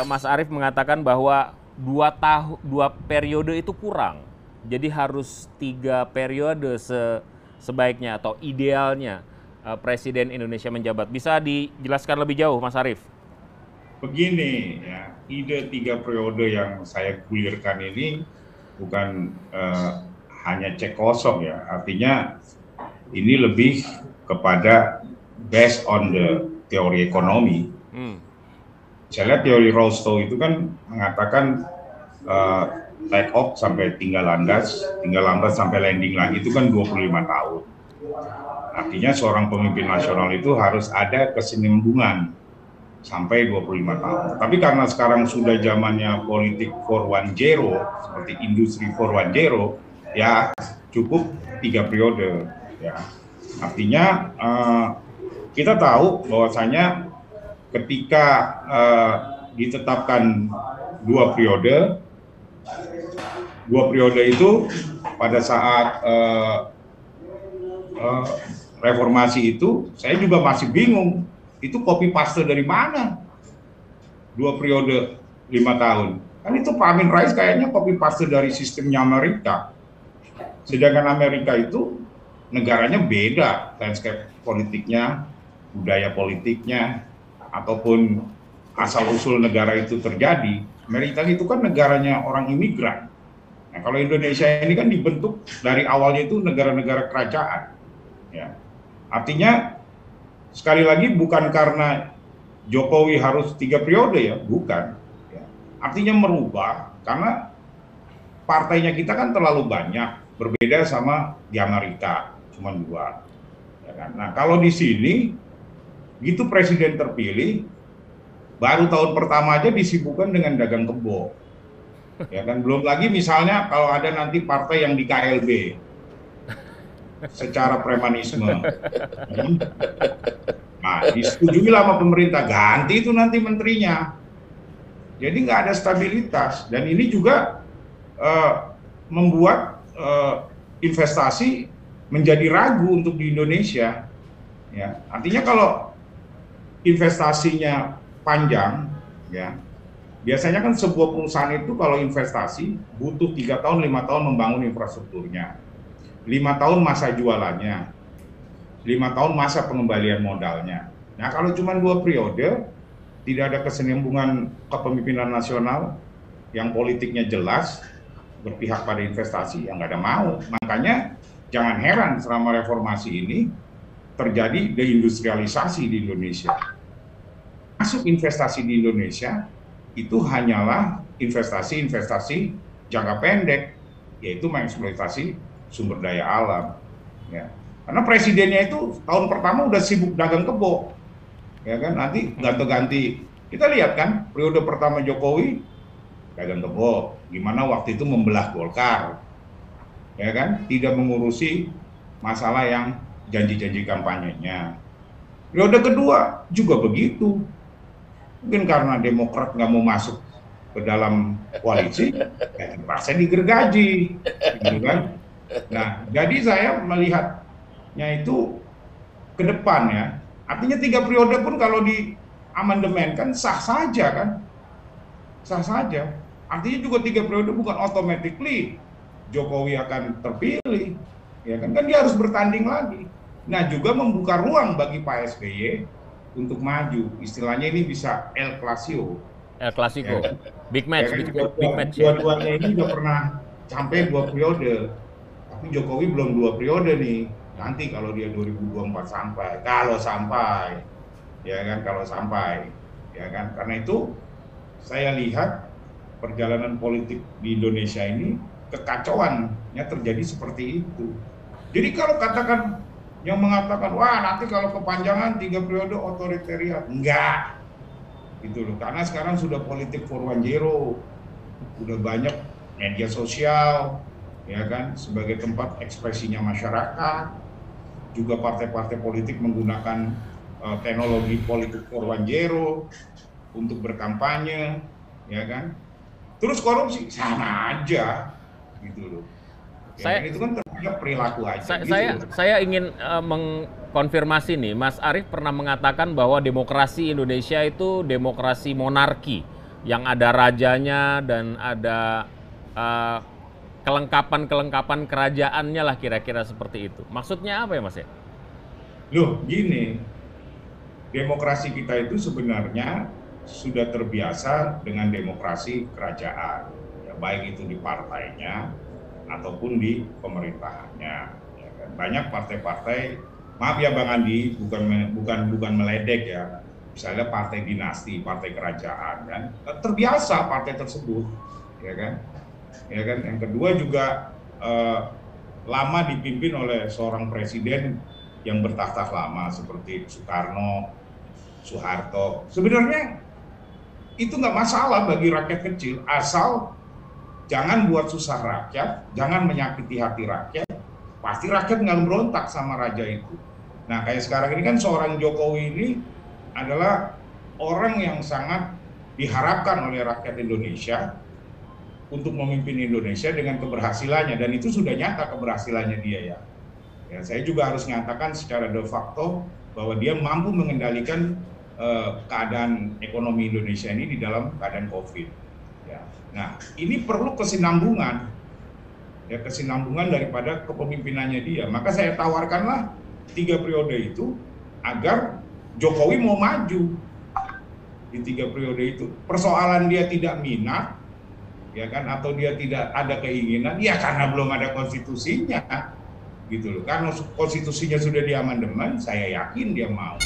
Mas Arief mengatakan bahwa 2 periode itu kurang. Jadi harus 3 periode sebaiknya atau idealnya Presiden Indonesia menjabat. Bisa dijelaskan lebih jauh, Mas Arief? Begini ya, ide 3 periode yang saya gulirkan ini bukan hanya cek kosong ya, artinya ini lebih kepada based on the teori ekonomi. Saya lihat teori Rostow itu kan mengatakan take off sampai tinggal landas sampai landing lagi itu kan 25 tahun. Artinya seorang pemimpin nasional itu harus ada kesinambungan sampai 25 tahun. Tapi karena sekarang sudah zamannya politik 410, seperti industri 410, ya cukup 3 periode. Ya. Artinya kita tahu bahwasanya ketika ditetapkan 2 periode itu pada saat reformasi itu, saya juga masih bingung. Itu copy paste dari mana? 2 periode 5 tahun. Kan itu Pak Amin Rais kayaknya copy paste dari sistemnya Amerika. Sedangkan Amerika itu negaranya beda, landscape politiknya, budaya politiknya, ataupun asal-usul negara itu terjadi. Amerika itu kan negaranya orang imigran. Nah, kalau Indonesia ini kan dibentuk dari awalnya itu negara-negara kerajaan. Ya. Artinya sekali lagi bukan karena Jokowi harus 3 periode ya, bukan. Ya. Artinya merubah karena partainya kita kan terlalu banyak, berbeda sama di Amerika, cuma 2. Ya kan? Nah kalau di sini, gitu presiden terpilih, baru tahun pertama aja disibukkan dengan dagang kebo. Ya kan, belum lagi misalnya kalau ada nanti partai yang di KLB, secara premanisme. Nah, disetujui sama pemerintah, ganti itu nanti menterinya. Jadi nggak ada stabilitas. Dan ini juga membuat investasi menjadi ragu untuk di Indonesia. Ya, artinya kalau investasinya panjang, ya, biasanya kan sebuah perusahaan itu kalau investasi butuh 3 tahun, 5 tahun membangun infrastrukturnya. 5 tahun masa jualannya, 5 tahun masa pengembalian modalnya. Nah kalau cuma 2 periode, tidak ada kesinambungan kepemimpinan nasional yang politiknya jelas, berpihak pada investasi, yang nggak ada mau. Makanya jangan heran selama reformasi ini terjadi deindustrialisasi di Indonesia. Masuk investasi di Indonesia itu hanyalah investasi-investasi jangka pendek, yaitu mengeksploitasi sumber daya alam, ya. Karena presidennya itu tahun pertama udah sibuk dagang kebo, ya kan. Nanti ganti-ganti, kita lihat kan periode pertama Jokowi dagang kebo, gimana waktu itu membelah Golkar, ya kan, tidak mengurusi masalah yang janji-janji kampanyenya. Periode kedua juga begitu, mungkin karena Demokrat nggak mau masuk ke dalam koalisi, ya terpaksa digergaji, gitu kan. Nah, jadi saya melihatnya itu ke depan ya. Artinya 3 periode pun kalau di amandemen kan sah saja kan. Sah saja. Artinya juga 3 periode bukan automatically Jokowi akan terpilih. Ya kan, dia harus bertanding lagi. Nah, juga membuka ruang bagi Pak SBY untuk maju. Istilahnya ini bisa El Clasico. El Clasico. Ya. Big match, ya kan? big match. Dua-duanya ini udah pernah sampai 2 periode. Tapi Jokowi belum 2 periode nih. Nanti kalau dia 2024 sampai, ya kan, ya kan. Karena itu saya lihat perjalanan politik di Indonesia ini kekacauannya terjadi seperti itu. Jadi kalau katakan yang mengatakan wah nanti kalau kepanjangan 3 periode otoritarian, enggak. Gitu loh. Karena sekarang sudah politik 410, udah banyak media sosial, ya kan, sebagai tempat ekspresinya masyarakat. Juga partai-partai politik menggunakan teknologi politik 410 untuk berkampanye, ya kan. Terus korupsi sama aja, gitu loh. Ya, itu kan terhadap perilaku aja. Saya ingin mengkonfirmasi nih, Mas Arief pernah mengatakan bahwa demokrasi Indonesia itu demokrasi monarki yang ada rajanya dan ada kelengkapan-kelengkapan kerajaannya lah, kira-kira seperti itu. Maksudnya apa ya Mas ya? Loh, gini, demokrasi kita itu sebenarnya sudah terbiasa dengan demokrasi kerajaan, ya, baik itu di partainya ataupun di pemerintahannya. Ya kan? Banyak partai-partai, maaf ya Bang Andi, bukan meledek ya, misalnya partai dinasti, partai kerajaan, kan terbiasa partai tersebut, ya kan. Ya kan. Yang kedua juga lama dipimpin oleh seorang presiden yang bertahta lama seperti Soekarno, Soeharto. Sebenarnya itu nggak masalah bagi rakyat kecil, asal jangan buat susah rakyat, jangan menyakiti hati rakyat. Pasti rakyat nggak berontak sama raja itu. Nah, kayak sekarang ini kan seorang Jokowi ini adalah orang yang sangat diharapkan oleh rakyat Indonesia untuk memimpin Indonesia dengan keberhasilannya, dan itu sudah nyata keberhasilannya dia ya. Ya, saya juga harus nyatakan secara de facto bahwa dia mampu mengendalikan keadaan ekonomi Indonesia ini di dalam keadaan COVID. Ya. Nah, ini perlu kesinambungan, ya, kesinambungan daripada kepemimpinannya dia. Maka saya tawarkanlah 3 periode itu agar Jokowi mau maju di 3 periode itu. Persoalan dia tidak minat, ya kan, atau dia tidak ada keinginan, ya karena belum ada konstitusinya. Gitu loh. Karena konstitusinya sudah diamandemen, saya yakin dia mau.